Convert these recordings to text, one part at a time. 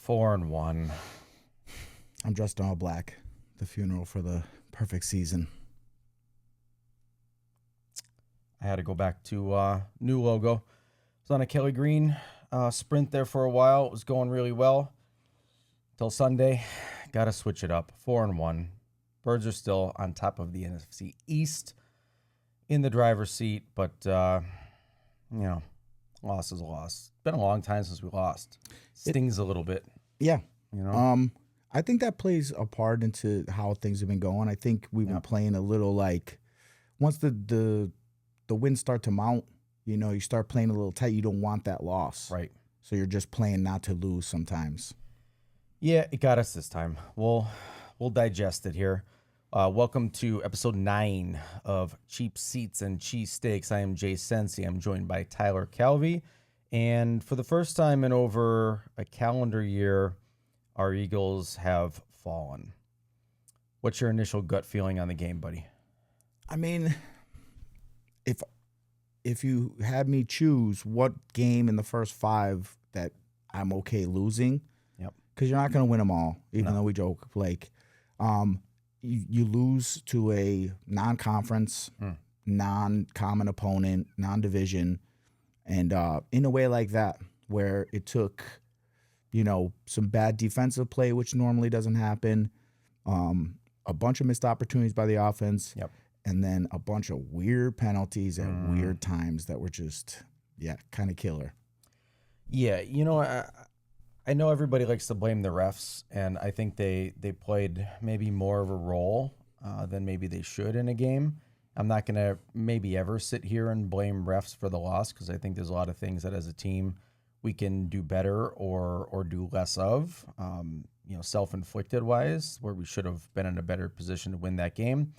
4-1. I'm dressed in all black. The funeral for the perfect season. I had to go back to new logo. I was on a Kelly Green sprint there for a while. It was going really well till Sunday. Got to switch it up. 4-1. Birds are still on top of the NFC East in the driver's seat, but loss is a loss. It's been a long time since we lost. Stings a little bit. Yeah. You I think that plays a part into how things have been going. I think we've been playing a little like once the wins start to mount, you start playing a little tight. You don't want that loss. Right. So you're just playing not to lose sometimes. Yeah, it got us this time. We'll digest it here. Welcome to episode 9 of Cheap Seats and Cheesesteaks. I am Jay Sensi. I'm joined by Tyler Calvey. And for the first time in over a calendar year, our Eagles have fallen. What's your initial gut feeling on the game, buddy? I mean, if you had me choose what game in the first 5 that I'm okay losing, because you're not going to win them all, even though we joke, like, you lose to a non-conference, non-common opponent, non-division, and in a way like that, where it took, some bad defensive play, which normally doesn't happen, a bunch of missed opportunities by the offense, and then a bunch of weird penalties at weird times that were just, kind of killer. Yeah, I know everybody likes to blame the refs, and I think they played maybe more of a role than maybe they should in a game. I'm not going to maybe ever sit here and blame refs for the loss because I think there's a lot of things that as a team we can do better or do less of, self-inflicted wise, where we should have been in a better position to win that game.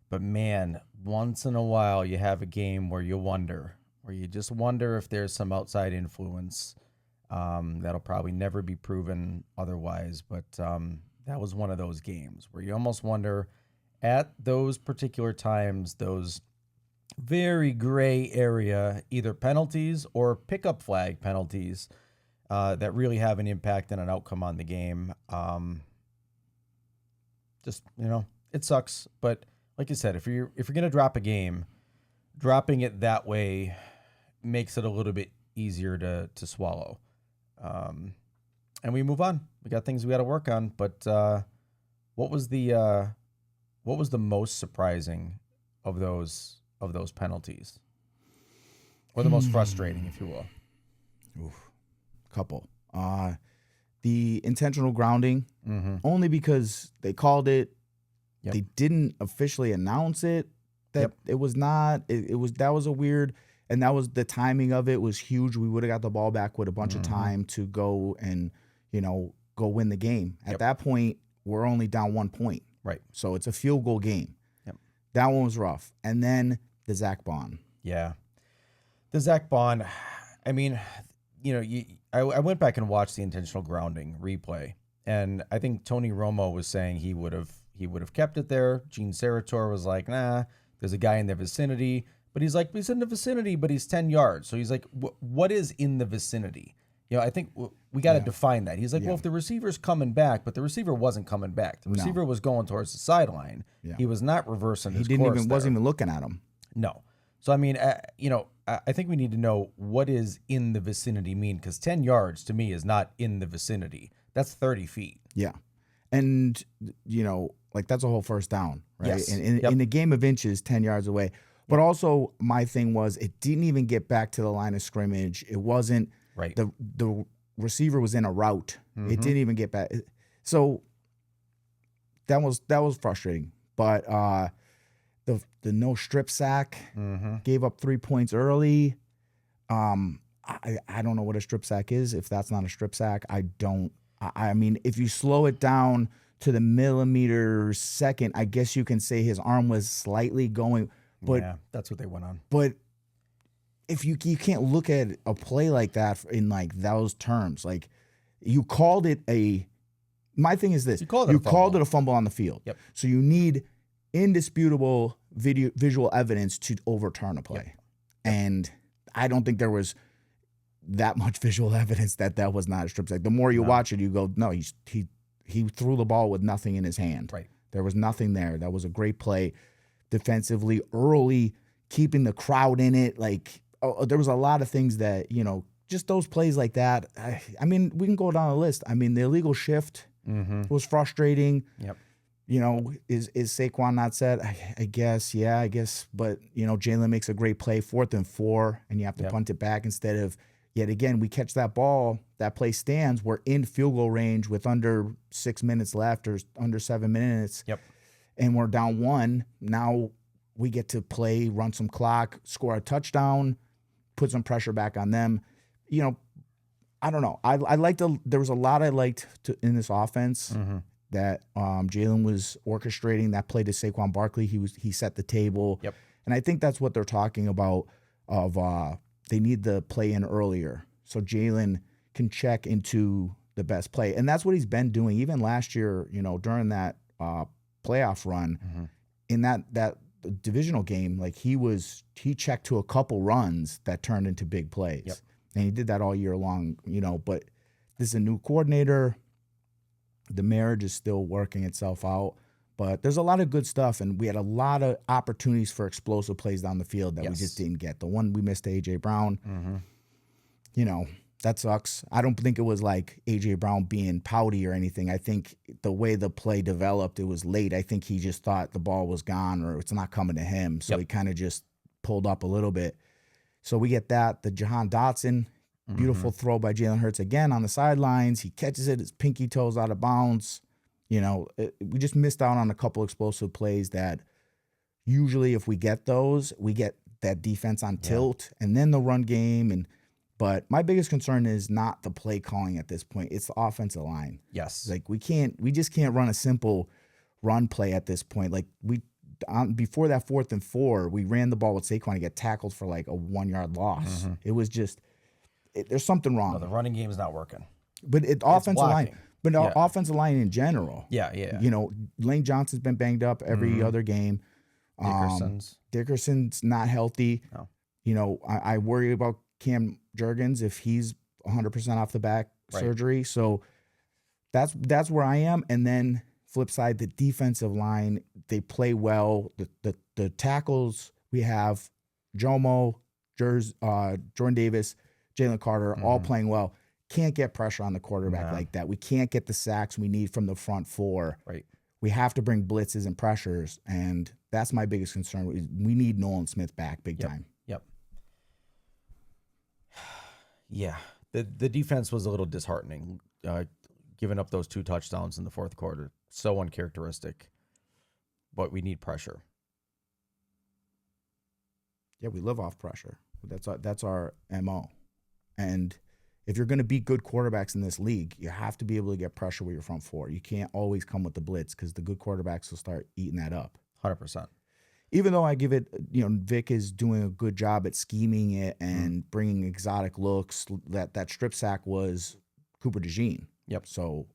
But man, once in a while you have a game where you just wonder if there's some outside influence. That'll probably never be proven otherwise, but that was one of those games where you almost wonder at those particular times, those very gray area, either penalties or pickup flag penalties that really have an impact and an outcome on the game. It sucks, but like you said, if you're going to drop a game, dropping it that way makes it a little bit easier to swallow. And we move on. We got things we got to work on. But what was the most surprising of those penalties, or the most frustrating, if you will? Couple. The intentional grounding, only because they called it. They didn't officially announce it. It was not. That was a weird. And that was the timing of it was huge. We would have got the ball back with a bunch of time to go and, go win the game. At that point, we're only down 1 point. Right. So it's a field goal game. That one was rough. And then the Zach Bond. Yeah. The Zach Bond, I mean, I went back and watched the intentional grounding replay. And I think Tony Romo was saying he would have kept it there. Gene Sarator was like, nah, there's a guy in the vicinity. But he's like, he's in the vicinity, but he's 10 yards. So he's like, what is in the vicinity? I think we got to define that. He's like, well, if the receiver's coming back, but the receiver wasn't coming back. The receiver was going towards the sideline. Yeah. He was not reversing his course. He wasn't even looking at him. No. So, I mean, I think we need to know what is in the vicinity mean, because 10 yards to me is not in the vicinity. That's 30 feet. Yeah. And, that's a whole first down, right? Yes. And in the game of inches, 10 yards away. But also my thing was it didn't even get back to the line of scrimmage. It wasn't right. The receiver was in a route. It didn't even get back. So that was frustrating. But the no strip sack gave up 3 points early. I don't know what a strip sack is. If that's not a strip sack, I mean, if you slow it down to the millimeter second, I guess you can say his arm was slightly going. But yeah, that's what they went on. But if you can't look at a play like that in like those terms, like you called it my thing is this: you called it a fumble on the field. Yep. So you need indisputable visual evidence to overturn a play, and I don't think there was that much visual evidence that was not a strip sack. The more you watch it, you go, no, he threw the ball with nothing in his hand. Right. There was nothing there. That was a great play defensively, early, keeping the crowd in it. Like, there was a lot of things that, just those plays like that. I mean, we can go down the list. I mean, the illegal shift was frustrating. Yep. Is Saquon not set? I guess, yeah, I guess. But, Jalen makes a great play, 4th and 4, and you have to punt it back instead of, yet again, we catch that ball, that play stands, we're in field goal range with under 6 minutes left or under 7 minutes. Yep. And we're down 1. Now we get to play, run some clock, score a touchdown, put some pressure back on them. I don't know. There was a lot I liked in this offense. That Jalen was orchestrating. That play to Saquon Barkley, he set the table. Yep. And I think that's what they're talking about. They need the play in earlier, so Jalen can check into the best play, and that's what he's been doing. Even last year, during that playoff run, in that divisional game, like he checked to a couple runs that turned into big plays, and he did that all year long. But this is a new coordinator. The marriage is still working itself out, but there's a lot of good stuff, and we had a lot of opportunities for explosive plays down the field that we just didn't get. The one we missed to A.J. Brown, that sucks. I don't think it was like A.J. Brown being pouty or anything. I think the way the play developed, it was late. I think he just thought the ball was gone or it's not coming to him, so he kind of just pulled up a little bit. So we get that. The Jahan Dotson, beautiful throw by Jalen Hurts again on the sidelines. He catches it, his pinky toes out of bounds. We just missed out on a couple explosive plays that usually if we get those, we get that defense on tilt and then the run game. But my biggest concern is not the play calling at this point. It's the offensive line. Yes. Like we just can't run a simple run play at this point. Like before that 4th and 4, we ran the ball with Saquon to get tackled for like a 1-yard loss. It was just, there's something wrong. No, the running game is not working. But offensive line, offensive line in general. Yeah. Lane Johnson's been banged up every other game. Dickerson's not healthy. No. I worry about Cam Jurgens if he's 100% off the back surgery. So that's where I am. And then flip side, the defensive line, they play well. The tackles we have, Jomo, Jordan Davis, Jalen Carter, all playing well. Can't get pressure on the quarterback like that. We can't get the sacks we need from the front 4. Right. We have to bring blitzes and pressures, and that's my biggest concern. We need Nolan Smith back big time. Yep. Yeah. The defense was a little disheartening, giving up those 2 touchdowns in the 4th quarter. So uncharacteristic. But we need pressure. Yeah, we live off pressure. That's our MO. And if you're going to be good quarterbacks in this league, you have to be able to get pressure with your front 4. You can't always come with the blitz because the good quarterbacks will start eating that up. 100%. Even though I give it, Vic is doing a good job at scheming it and bringing exotic looks. That strip sack was Cooper DeJean. Yep. So,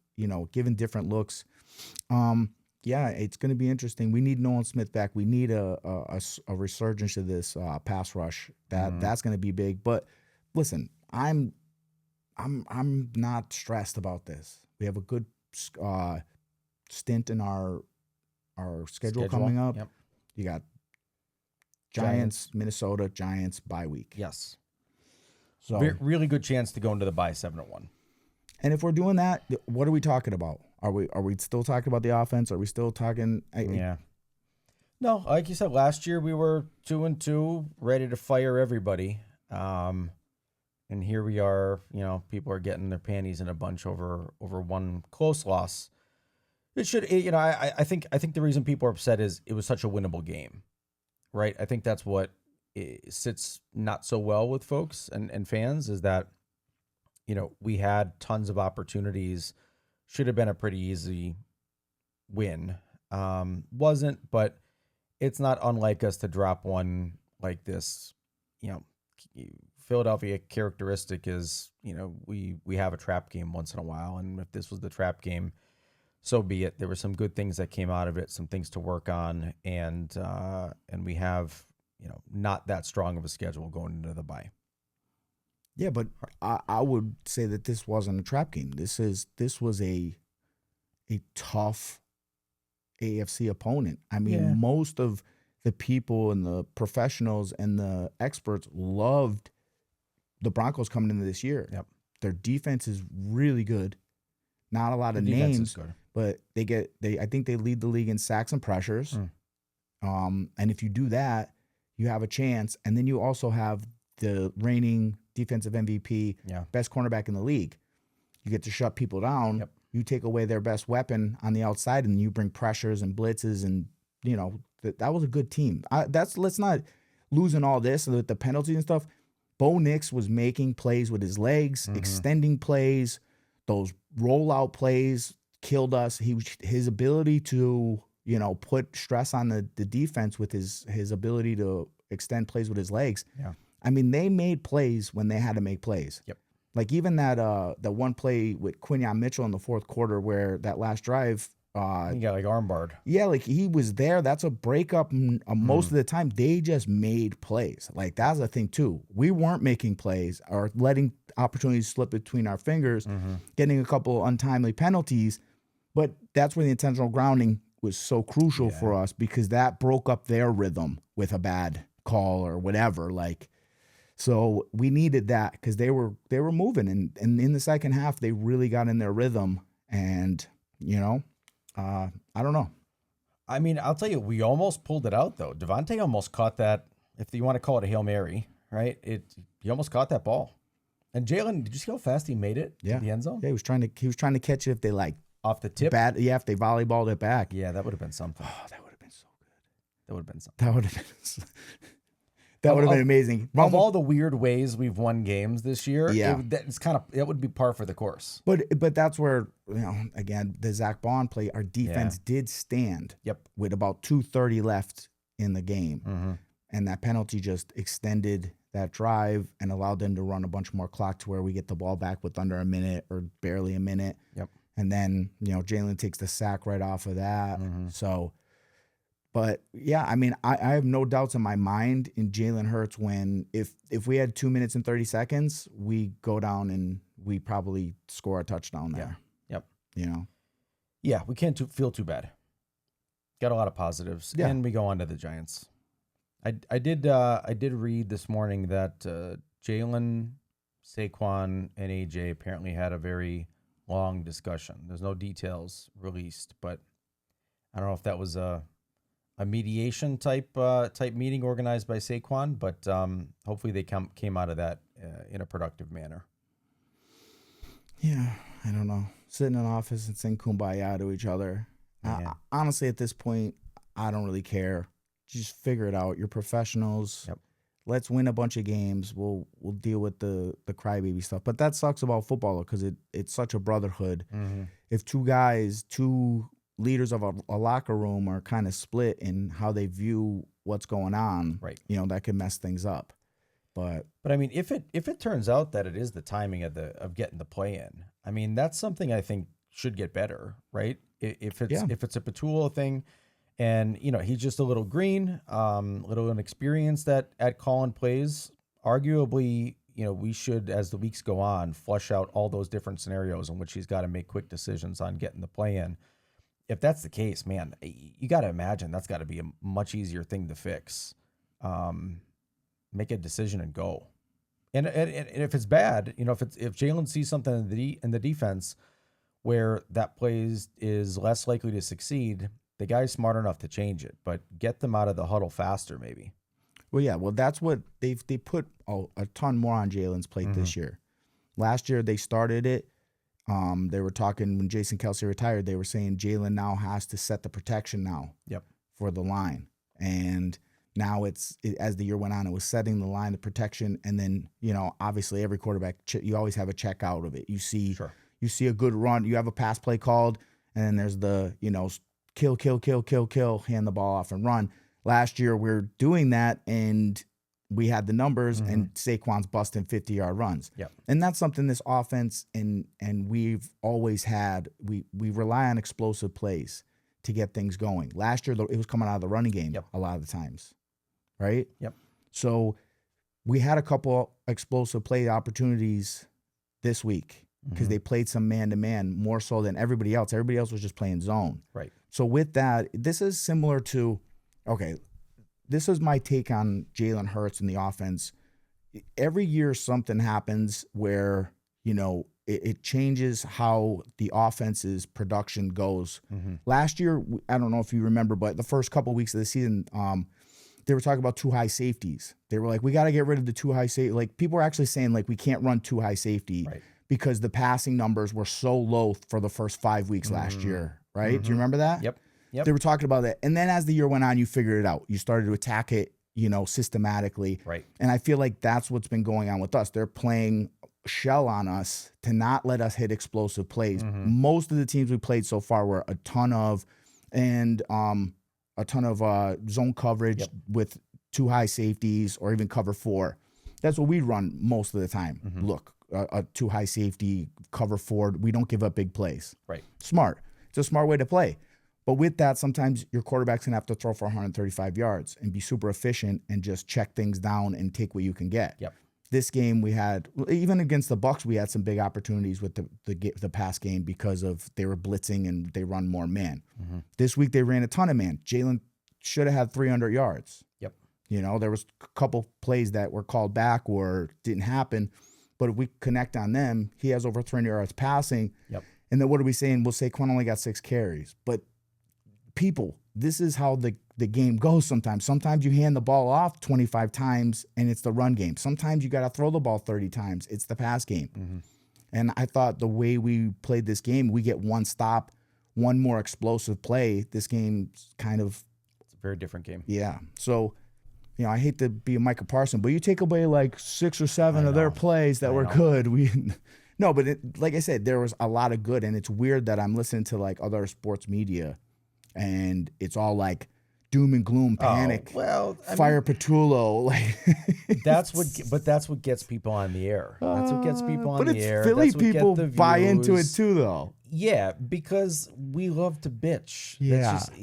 giving different looks. Yeah, it's going to be interesting. We need Nolan Smith back. We need a resurgence of this pass rush. That's going to be big. But listen, I'm not stressed about this. We have a good stint in our schedule coming up. Yep. You got Giants, Minnesota, Giants bye week. Yes. So really good chance to go into the bye 7-1. And if we're doing that, what are we talking about? Are we still talking about the offense? Are we still talking? Yeah. No, like you said, last year we were 2-2, ready to fire everybody. And here we are, people are getting their panties in a bunch over one close loss. It should, I think the reason people are upset is it was such a winnable game, right? I think that's what sits not so well with folks and fans is that, we had tons of opportunities. Should have been a pretty easy win. Wasn't, but it's not unlike us to drop one like this. Philadelphia characteristic is, we have a trap game once in a while. And if this was the trap game, so be it. There were some good things that came out of it, some things to work on. And we have, not that strong of a schedule going into the bye. Yeah, but I would say that this wasn't a trap game. This was a tough AFC opponent. I mean, Yeah. most of the people and the professionals and the experts loved the Broncos coming into this year. Yep. Their defense is really good. Not a lot of defense is names, good. but I think they lead the league in sacks and pressures. And if you do that, you have a chance. And then you also have the reigning defensive MVP, best cornerback in the league. You get to shut people down. Yep. You take away their best weapon on the outside, and you bring pressures and blitzes, and that was a good team. Let's not losing all this with the penalties and stuff. Bo Nix was making plays with his legs, extending plays. Those rollout plays killed us. His ability to put stress on the defense with his ability to extend plays with his legs. Yeah. I mean, they made plays when they had to make plays. Yep. Like even that one play with Quinyon Mitchell in the fourth quarter where that last drive. He got like armbarred. Yeah, like he was there. That's a breakup. Most of the time, they just made plays. Like that's the thing too. We weren't making plays or letting opportunities slip between our fingers, getting a couple untimely penalties. But that's where the intentional grounding was so crucial for us because that broke up their rhythm with a bad call or whatever. Like, so we needed that because they were moving, and in the second half they really got in their rhythm, and I don't know. I mean, I'll tell you, we almost pulled it out though. Devontae almost caught that, if you want to call it a Hail Mary, right? He almost caught that ball. And Jalen, did you see how fast he made it to the end zone? Yeah, he was trying to catch it if they off the tip. If they volleyballed it back. Yeah, that would have been something. Oh, that would have been so good. That would have been something. That would have been amazing. Of all the weird ways we've won games this year, it would be par for the course. But that's where, again, the Zach Bond play, our defense did stand with about 2:30 left in the game. And that penalty just extended that drive and allowed them to run a bunch more clock to where we get the ball back with under a minute or barely a minute. Yep. And then, Jalen takes the sack right off of that. So... But yeah, I mean, I have no doubts in my mind in Jalen Hurts when if we had 2 minutes and 30 seconds, we go down and we probably score a touchdown there. Yep. Yeah, we can't feel too bad. Got a lot of positives, and we go on to the Giants. I did read this morning that Jalen, Saquon, and AJ apparently had a very long discussion. There's no details released, but I don't know if that was a mediation type meeting organized by Saquon, but hopefully they came out of that in a productive manner. Yeah, I don't know. Sitting in an office and saying kumbaya to each other. Honestly, at this point, I don't really care. Just figure it out. You're professionals. Yep. Let's win a bunch of games. We'll deal with the crybaby stuff. But that sucks about football because it's such a brotherhood. If two leaders of a locker room are kind of split in how they view what's going on, right? That could mess things up. But I mean, if it turns out that it is the timing of getting the play in, I mean, that's something I think should get better, right? If it's a Patullo thing, and he's just a little green, little inexperienced at calling plays. Arguably, we should, as the weeks go on, flush out all those different scenarios in which he's got to make quick decisions on getting the play in. If that's the case, man, you got to imagine that's got to be a much easier thing to fix. Make a decision and go. And if it's bad, if Jalen sees something in the defense where that play is less likely to succeed, the guy's smart enough to change it. But get them out of the huddle faster, maybe. Well, yeah. Well, that's what they put a ton more on Jalen's plate this year. Last year they started it. They were talking when Jason Kelce retired, they were saying Jalen now has to set the protection now for the line. And now as the year went on, it was setting the line, the protection. And then, obviously every quarterback, you always have a check out of it. You see a good run, you have a pass play called, and then there's the, kill, hand the ball off and run. Last year we're doing that and we had the numbers and Saquon's busting 50-yard runs. Yep. And that's something this offense and we've always had. We rely on explosive plays to get things going. Last year, it was coming out of the running game a lot of the times, right? Yep. So we had a couple explosive play opportunities this week because they played some man-to-man more so than everybody else. Everybody else was just playing zone. Right. So with that, this is similar to, okay, this is my take on Jalen Hurts and the offense. Every year something happens where, it changes how the offense's production goes. Last year, I don't know if you remember, but the first couple of weeks of the season, they were talking about 2 high safeties. They were like, we got to get rid of the 2 high safety. Like, people were actually saying, like, we can't run 2 high safety because the passing numbers were so low for the first 5 weeks last year, right? Do you remember that? Yep. They were talking about that. And then as the year went on, you figured it out. You started to attack it, systematically. Right. And I feel like that's what's been going on with us. They're playing shell on us to not let us hit explosive plays. Most of the teams we played so far were a ton of zone coverage with 2 high safeties or even cover 4. That's what we run most of the time. Look, a 2 high safety, cover 4. We don't give up big plays. Right. Smart. It's a smart way to play. But with that, sometimes your quarterback's going to have to throw for 135 yards and be super efficient and just check things down and take what you can get. Yep. This game we had, even against the Bucs, we had some big opportunities with the pass game because of they were blitzing and they run more man. This week they ran a ton of man. Jalen should have had 300 yards. Yep. There was a couple plays that were called back or didn't happen, but if we connect on them, he has over 300 yards passing. Yep. And then what are we saying? We'll say Quan only got 6 carries, but people, this is how the game goes sometimes. Sometimes you hand the ball off 25 times and it's the run game. Sometimes you got to throw the ball 30 times. It's the pass game. And I thought the way we played this game, we get one stop, one more explosive play. This game's kind of... It's a very different game. Yeah. So, I hate to be a Micah Parsons, but you take away like 6 or 7 of their plays that were good. No, but like I said, there was a lot of good. And it's weird that I'm listening to like other sports media and it's all like doom and gloom, panic. Fire Patullo, like that's what gets people on the air. That's what gets people on the air. But it's Philly people buy into it too, though. Yeah, because we love to bitch. Yeah, that's just,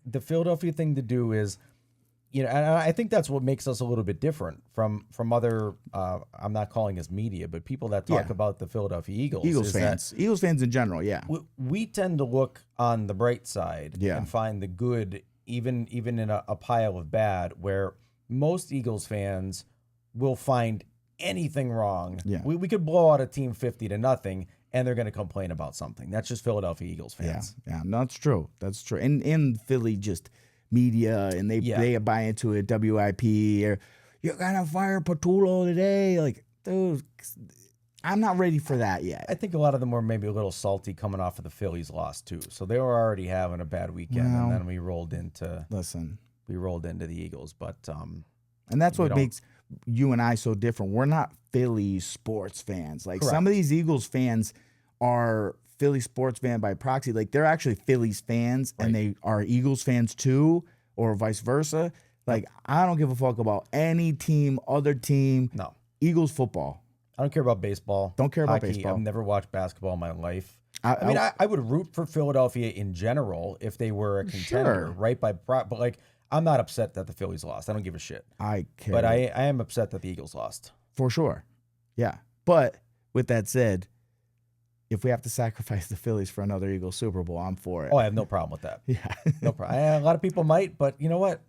the Philadelphia thing to do is, and I think that's what makes us a little bit different from other. I'm not calling us media, but people that talk about the Philadelphia Eagles. Eagles fans in general. Yeah, we tend to look on the bright side and find the good. Even in a pile of bad, where most Eagles fans will find anything wrong. Yeah. We could blow out a team 50-0, and they're going to complain about something. That's just Philadelphia Eagles fans. Yeah, no, that's true. That's true. And in Philly, just media, and they buy into it. WIP, or you're going to fire Patullo today. Like, dude, I'm not ready for that yet. I think a lot of them were maybe a little salty coming off of the Phillies loss too. So they were already having a bad weekend, and then we rolled into the Eagles. But and that's what makes you and I so different. We're not Philly sports fans. Like some of these Eagles fans are Philly sports fan by proxy. Like they're actually Phillies fans, and they are Eagles fans too, or vice versa. Like I don't give a fuck about any team, other team. No, Eagles football. I don't care about baseball. Don't care about hockey. baseball. I've never watched basketball in my life. I would root for Philadelphia in general if they were a contender, right? But like, I'm not upset that the Phillies lost. I don't give a shit. I care. But I am upset that the Eagles lost. For sure. Yeah. But with that said, if we have to sacrifice the Phillies for another Eagles Super Bowl, I'm for it. Oh, I have no problem with that. Yeah. No problem. A lot of people might, but you know what?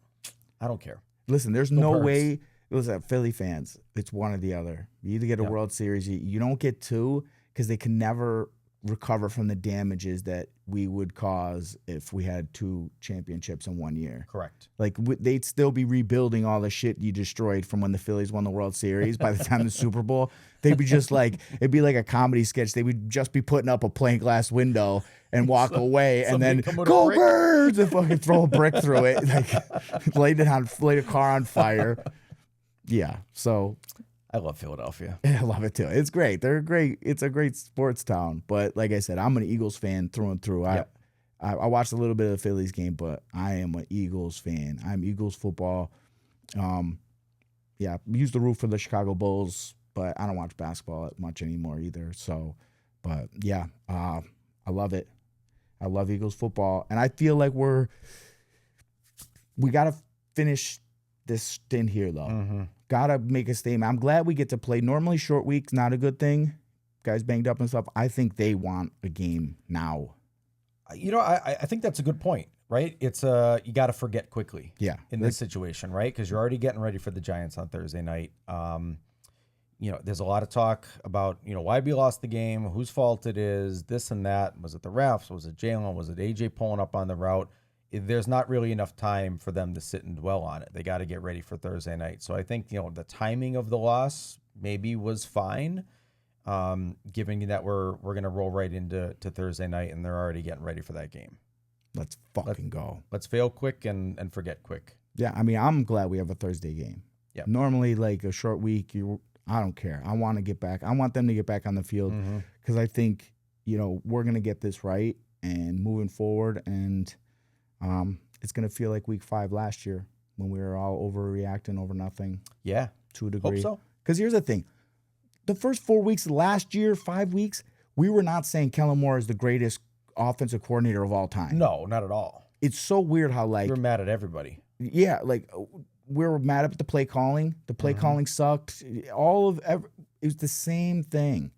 I don't care. Listen, there's no way. Listen, Philly fans, it's one or the other. You either get a World Series, you don't get 2 because they can never recover from the damages that we would cause if we had 2 championships in 1 year. Correct. Like they'd still be rebuilding all the shit you destroyed from when the Phillies won the World Series. By the time the Super Bowl, they'd be just like, it'd be like a comedy sketch. They would just be putting up a plain glass window and walk away, and then go Birds and fucking throw a brick through it, like light a car on fire. Yeah, so I love Philadelphia. I love it too. It's great. They're great. It's a great sports town. But like I said, I'm an Eagles fan through and through. I watched a little bit of the Phillies game, but I am an Eagles fan. I'm Eagles football. Used to root for the Chicago Bulls, but I don't watch basketball much anymore either. So, but yeah, I love it. I love Eagles football, and I feel like we got to finish this stint here though. Mm-hmm. Gotta make a statement. I'm glad we get to play. Normally, short weeks not a good thing. Guys banged up and stuff. I think they want a game now. I think that's a good point, right? It's you got to forget quickly. Yeah. In this situation, right? Because you're already getting ready for the Giants on Thursday night. There's a lot of talk about, why we lost the game, whose fault it is, this and that. Was it the refs? Was it Jalen? Was it AJ pulling up on the route? There's not really enough time for them to sit and dwell on it. They got to get ready for Thursday night. So I think, the timing of the loss maybe was fine, given that we're going to roll right into Thursday night and they're already getting ready for that game. Let's go. Let's fail quick and forget quick. Yeah, I mean, I'm glad we have a Thursday game. Yeah. Normally, like a short week, I don't care. I want to get back. I want them to get back on the field because I think, we're going to get this right and moving forward. And it's going to feel like week 5 last year when we were all overreacting over nothing. Yeah. To a degree. Hope so. Because here's the thing. The first 4 weeks of last year, 5 weeks, we were not saying Kellen Moore is the greatest offensive coordinator of all time. No, not at all. It's so weird how We're mad at everybody. Yeah, we were mad at the play calling. The play calling sucked. It was the same thing.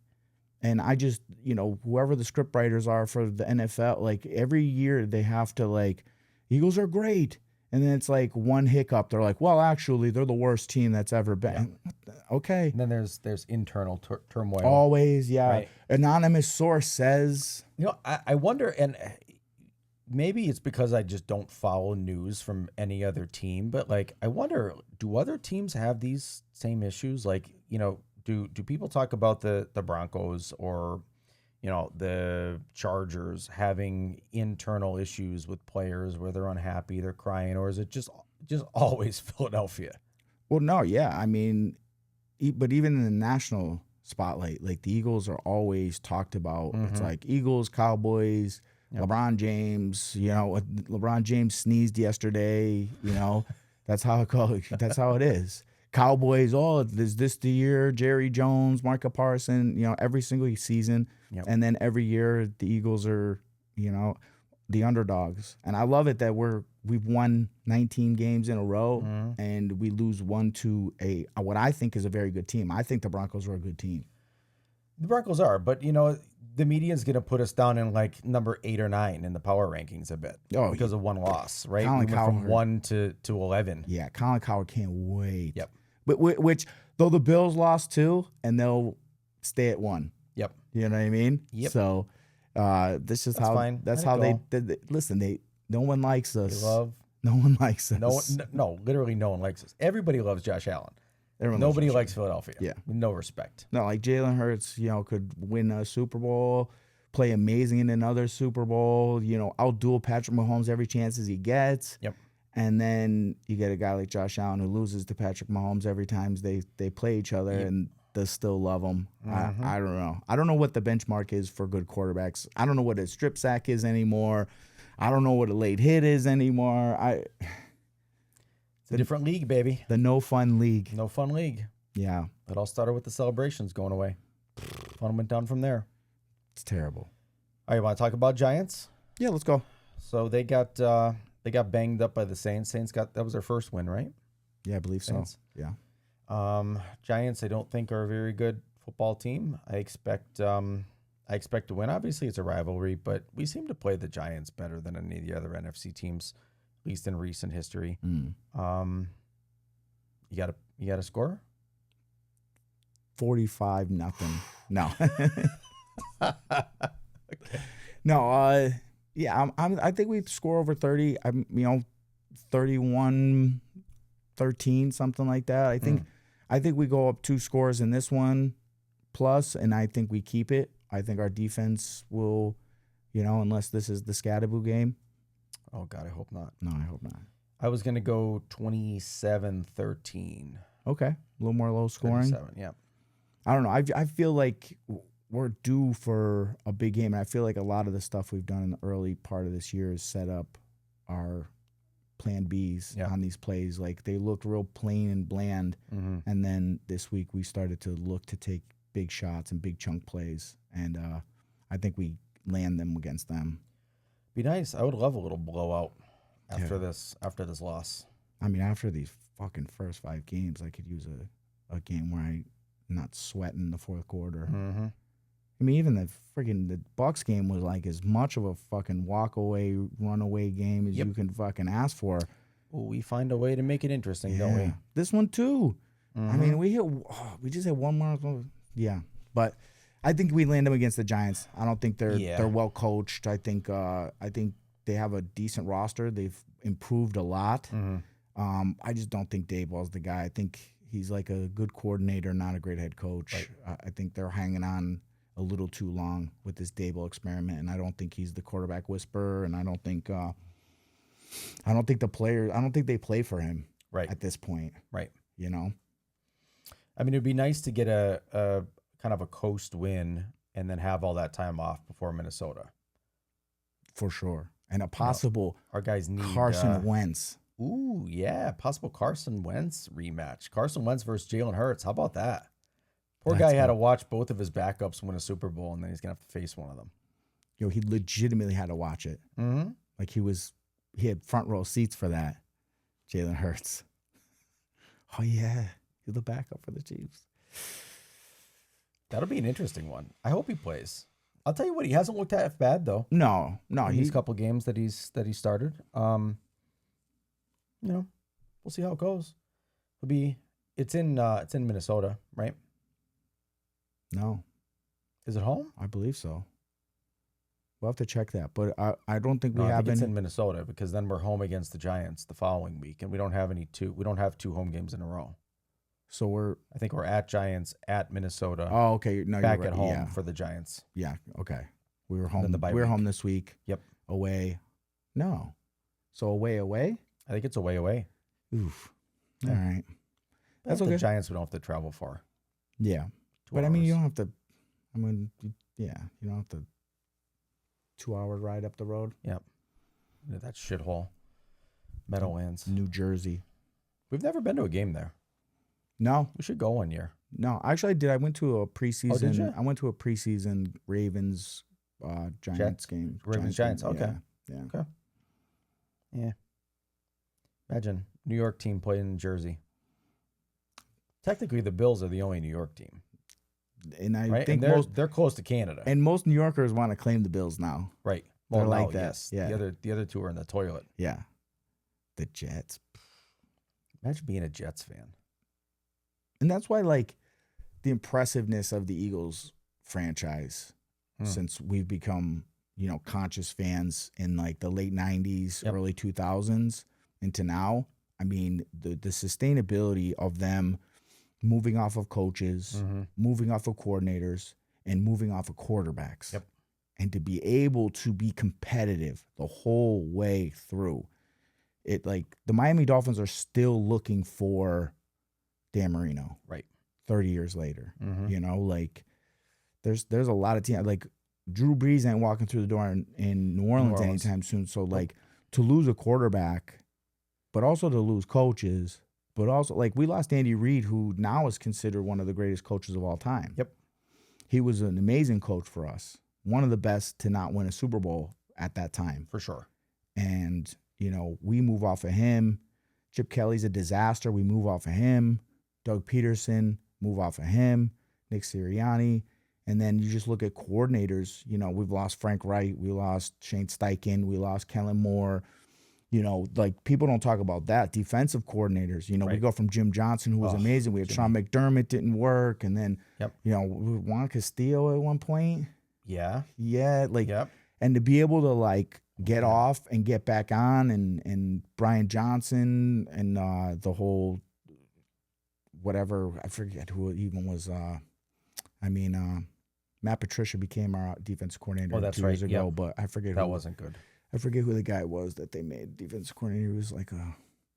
And I just, whoever the script writers are for the NFL, every year they have to Eagles are great. And then it's one hiccup. They're like, well, actually, they're the worst team that's ever been. Yeah. Okay. And then there's internal turmoil. Always, yeah. Right. Anonymous source says. I wonder, and maybe it's because I just don't follow news from any other team, but I wonder, do other teams have these same issues? Do people talk about the Broncos or the Chargers having internal issues with players where they're unhappy, they're crying, or is it just always Philadelphia? Well, no, yeah. I mean, but even in the national spotlight, the Eagles are always talked about. It's Eagles, Cowboys, yep. LeBron James. LeBron James sneezed yesterday. That's how it is. Cowboys, is this the year? Jerry Jones, Micah Parsons, every single season. Yep. And then every year the Eagles are, the underdogs. And I love it that we've won 19 games in a row and we lose one to what I think is a very good team. I think the Broncos are a good team. The Broncos are, but the media is going to put us down in number 8 or 9 in the power rankings a bit because of one loss, right? Colin we went from 1 to 11. Yeah, Colin Cowherd can't wait. Yep. But which though the Bills lost 2 and they'll stay at 1. Yep. You know what I mean? Yep. So this is that's how they listen. No one likes us. No one likes us. No, literally no one likes us. Everybody loves Josh Allen. Nobody likes Philadelphia. Yeah. With no respect. No, Jalen Hurts, could win a Super Bowl, play amazing in another Super Bowl, outduel Patrick Mahomes every chance he gets. Yep. And then you get a guy like Josh Allen who loses to Patrick Mahomes every time they play each other and they still love him. I don't know. I don't know what the benchmark is for good quarterbacks. I don't know what a strip sack is anymore. I don't know what a late hit is anymore. It's a different league, baby. The no fun league. No fun league. Yeah. It all started with the celebrations going away. Fun went down from there. It's terrible. All right, you want to talk about Giants? Yeah, let's go. So they got banged up by the Saints. That was their first win, right? Yeah, I believe Saints. So. Yeah. Giants, I don't think are a very good football team. I expect to win. Obviously, it's a rivalry, but we seem to play the Giants better than any of the other NFC teams, at least in recent history. You got a score? 45-0. No. Okay. No. Yeah. I think we score over 30. 31-13, something like that. I think we go up 2 scores in this one plus, and I think we keep it. I think our defense will, unless this is the Scatterboo game. Oh, God, I hope not. No, I hope not. I was going to go 27-13. Okay. A little more low scoring. 37, yeah. I don't know. I feel like we're due for a big game, and I feel like a lot of the stuff we've done in the early part of this year is set up our plan Bs on these plays. They looked real plain and bland, and then this week we started to look to take big shots and big chunk plays, and I think we land them against them. Be nice. I would love a little blowout after this loss. I mean, after these fucking first 5 games, I could use a game where I'm not sweating the fourth quarter. Mm-hmm. I mean, even the Bucks game was like as much of a fucking walk away, run away game as you can fucking ask for. Well, we find a way to make it interesting, don't we? This one too. Mm-hmm. I mean, we just had one more. Yeah, but I think we land them against the Giants. I don't think they're well coached. I think they have a decent roster. They've improved a lot. Mm-hmm. I just don't think Dayball's the guy. I think he's like a good coordinator, not a great head coach. Right. I think they're hanging on a little too long with this Daboll experiment, and I don't think he's the quarterback whisperer, and I don't think they play for him at this point. Right. You know? I mean, it'd be nice to get a kind of a coast win and then have all that time off before Minnesota. For sure. And a possible our guys need Carson Wentz. Ooh, yeah. Possible Carson Wentz rematch. Carson Wentz versus Jalen Hurts. How about that? Poor guy had to watch both of his backups win a Super Bowl, and then he's going to have to face one of them. Yo, he legitimately had to watch it. Mm-hmm. Like he had front row seats for that. Jalen Hurts. Oh, yeah. He's the backup for the Chiefs. That'll be an interesting one. I hope he plays. I'll tell you what, he hasn't looked half bad though. No. In these couple games that he started. We'll see how it goes. It's in Minnesota, right? No. Is it home? I believe so. We'll have to check that, but I don't think I think it's in Minnesota because then we're home against the Giants the following week, and we don't have 2 home games in a row. So I think we're at Giants, at Minnesota. Oh, okay. No, back you're right. at home for the Giants. Yeah. Okay. We were home. We were home this week. Yep. Away. No. So away. I think it's away. Oof. Yeah. All right. That's okay. The Giants we don't have to travel far. Yeah. But I mean, you don't have to. I mean, yeah, you don't have to. 2-hour ride up the road. Yep. That shithole. Meadowlands. New Jersey. We've never been to a game there. No. We should go one year. No, actually I did. I went to a preseason. Oh, did you? I went to a preseason Ravens Giants game. Giants. Okay. Yeah. Okay. Yeah. Imagine New York team playing in Jersey. Technically, the Bills are the only New York team. And I think they're close to Canada. And most New Yorkers want to claim the Bills now. Right. They're like that. Yes. Yeah. The other 2 are in the toilet. Yeah. The Jets. Imagine being a Jets fan. And that's why, like, the impressiveness of the Eagles franchise, since we've become, conscious fans in, like, the late 90s, early 2000s into now, I mean, the sustainability of them moving off of coaches, moving off of coordinators, and moving off of quarterbacks. Yep. And to be able to be competitive the whole way through. It, like, the Miami Dolphins are still looking for Dan Marino. Right. 30 years later. Like, there's a lot of teams. Like, Drew Brees ain't walking through the door in New Orleans anytime soon. So, like, to lose a quarterback, but also to lose coaches, but also, like, we lost Andy Reid, who now is considered one of the greatest coaches of all time. Yep. He was an amazing coach for us. One of the best to not win a Super Bowl at that time. For sure. And, we move off of him. Chip Kelly's a disaster. We move off of him. Doug Peterson, move off of him. Nick Sirianni. And then you just look at coordinators. We've lost Frank Wright. We lost Shane Steichen. We lost Kellen Moore. Like, people don't talk about that. Defensive coordinators. We go from Jim Johnson, who was amazing. We had Sean McDermott, didn't work. And then, Juan Castillo at one point. Yeah. Yeah. Like, and to be able to, like, get off and get back on, and Brian Johnson and the whole whatever, I forget who it even was. Matt Patricia became our defense coordinator 2 years ago, but I forget that wasn't good. I forget who the guy was that they made defense coordinator. He was like,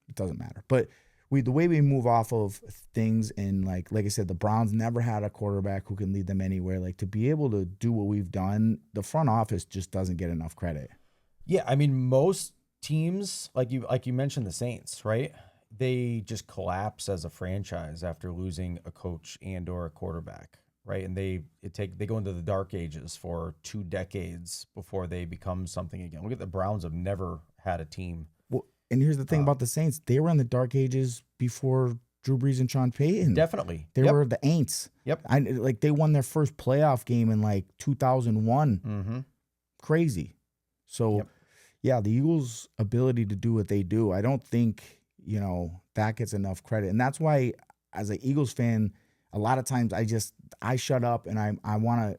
it doesn't matter. But the way we move off of things, and like I said, the Browns never had a quarterback who can lead them anywhere. Like, to be able to do what we've done, the front office just doesn't get enough credit. Yeah, I mean, most teams, like you mentioned, the Saints, right? They just collapse as a franchise after losing a coach and or a quarterback, right? And they go into the dark ages for 2 decades before they become something again. Look at the Browns have never had a team And here's the thing about the Saints. They were in the dark ages before Drew Brees and Sean Payton. Definitely. They were the Aints. Yep. Like they won their first playoff game in like 2001. Mm-hmm. Crazy. So, yeah, the Eagles' ability to do what they do, I don't think, that gets enough credit. And that's why, as an Eagles fan, a lot of times I shut up and I want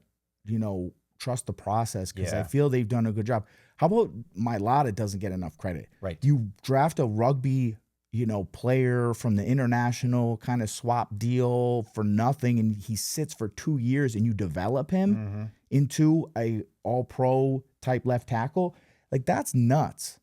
to, trust the process because I feel they've done a good job. How about Mailata doesn't get enough credit? Right. You draft a rugby, player from the international kind of swap deal for nothing, and he sits for 2 years, and you develop him into a all-pro type left tackle. Like, that's nuts.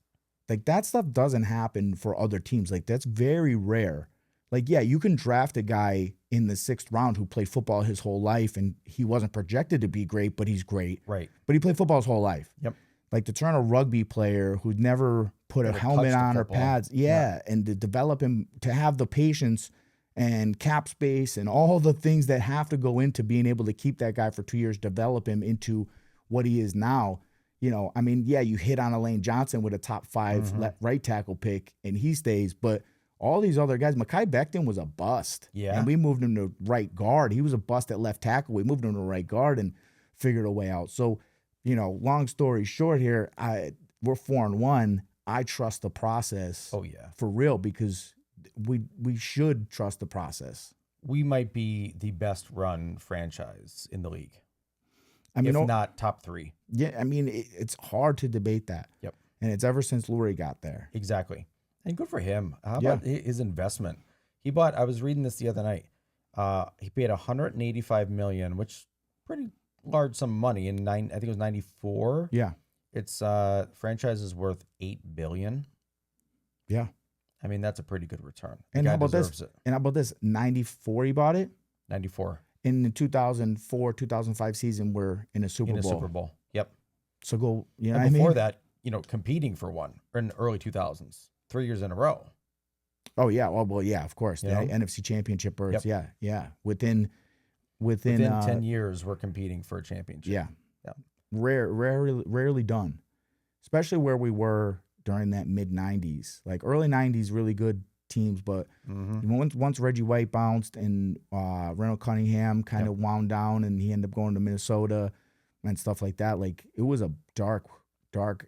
Like, that stuff doesn't happen for other teams. Like, that's very rare. Like, yeah, you can draft a guy in the 6th round who played football his whole life, and he wasn't projected to be great, but he's great. Right. But he played football his whole life. Yep. Like, to turn a rugby player who'd never put a helmet on or pads, and to develop him, to have the patience and cap space and all the things that have to go into being able to keep that guy for 2 years, develop him into what he is now. You hit on Elaine Johnson with a top 5 right tackle pick, and he stays, but all these other guys, Mekhi Becton was a bust. Yeah. And we moved him to right guard. He was a bust at left tackle. We moved him to right guard and figured a way out. So, long story short here, we're 4-1. I trust the process. Oh, yeah. For real, because we should trust the process. We might be the best run franchise in the league. If not top 3. Yeah, it's hard to debate that. Yep. And it's ever since Lurie got there. Exactly. And good for him. How about his investment? I was reading this the other night. He paid $185 million, which pretty large sum of money I think it was 94. Yeah. It's franchise is worth $8 billion. Yeah. That's a pretty good return. And how about this? It. And how about this? 94 he bought it? 94. In the 2004-2005 season, we're in a Super Bowl. Yep. So go, and before that, competing for one in the early 2000s, 3 years in a row. Oh yeah, well, yeah, of course. The NFC Championship berths, yeah. Within 10 years, we're competing for a championship. Yeah. Rarely done, especially where we were during that mid 90s, like early 90s, really good teams. But once Reggie White bounced and Randall Cunningham kind of wound down, and he ended up going to Minnesota and stuff like that. Like, it was a dark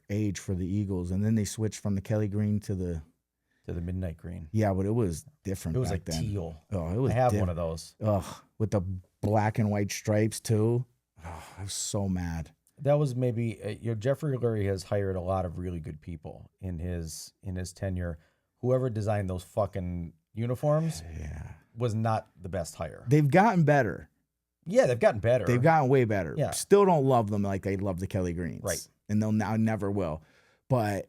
age for the Eagles, and then they switched from the Kelly Green to the midnight green. Yeah, but it was different. It was back like then. teal. Oh, it was. I have one of those. Ugh, with the black and white stripes too. Oh, I was so mad. That was maybe Jeffrey Lurie has hired a lot of really good people in his tenure. Whoever designed those fucking uniforms was not the best hire. They've gotten better. Yeah, they've gotten better. They've gotten way better. Yeah. Still don't love them like they love the Kelly Greens. Right. And they'll now never will. But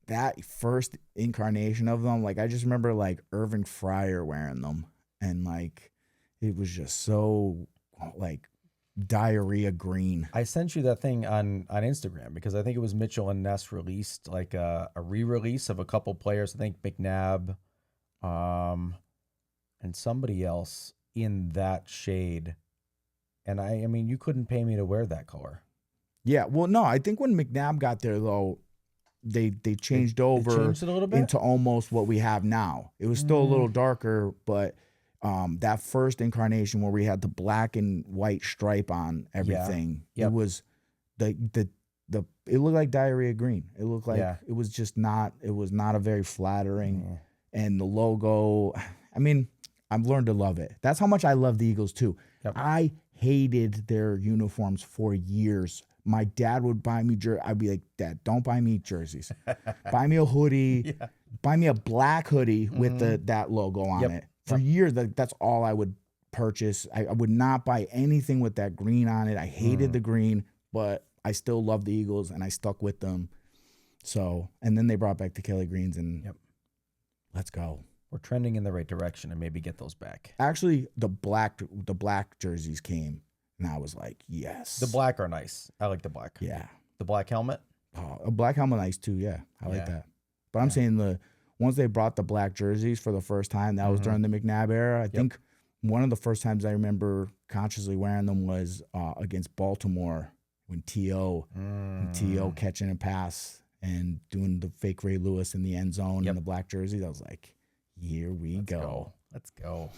that first incarnation of them, like, I just remember like Irving Fryer wearing them, and like it was just so like diarrhea green. I sent you that thing on Instagram because I think it was Mitchell and Ness released like a re-release of a couple players. I think McNabb, and somebody else in that shade. And I mean, you couldn't pay me to wear that color. Yeah, well, no, I think when McNabb got there though, they changed over changed it a little bit? into almost what we have now. It was still a little darker, but that first incarnation where we had the black and white stripe on everything, it was it looked like diarrhea green. It looked like it was just not. It was not a very flattering, and the logo. I mean, I've learned to love it. That's how much I love the Eagles too. Yep. I hated their uniforms for years. My dad would buy me I'd be like, Dad, don't buy me jerseys. Buy me a hoodie. Yeah. Buy me a black hoodie with that logo on it. For years, that's all I would purchase. I would not buy anything with that green on it. I hated the green, but I still love the Eagles, and I stuck with them. So, and then they brought back the Kelly Greens, and let's go. We're trending in the right direction, and maybe get those back. Actually, the black jerseys came, and I was like, yes. The black are nice. I like the black. Yeah. The black helmet? Oh, a black helmet nice too, yeah. I like that. But I'm saying once they brought the black jerseys for the first time, that was during the McNabb era. I think one of the first times I remember consciously wearing them was against Baltimore when T.O. catching a pass, and doing the fake Ray Lewis in the end zone in the black jerseys. I was like, here we go. Let's go.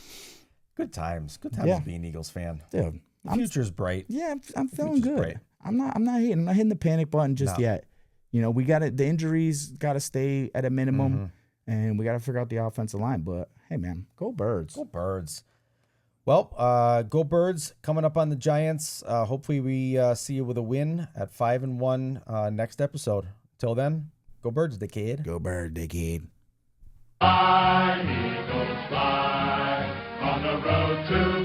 Good times. Good times being an Eagles fan. Dude, the future's bright. Yeah, I'm feeling good. Bright. I'm not hating. I'm not hitting the panic button just yet. You know, we got it. The injuries got to stay at a minimum, and we got to figure out the offensive line. But hey, man, go Birds. Go Birds. Well, go Birds. Coming up on the Giants. Hopefully, we see you with a win at 5-1 next episode. Till then, go Birds, dickhead. Go Bird, dickhead. Fly, Eagles, fly on the road to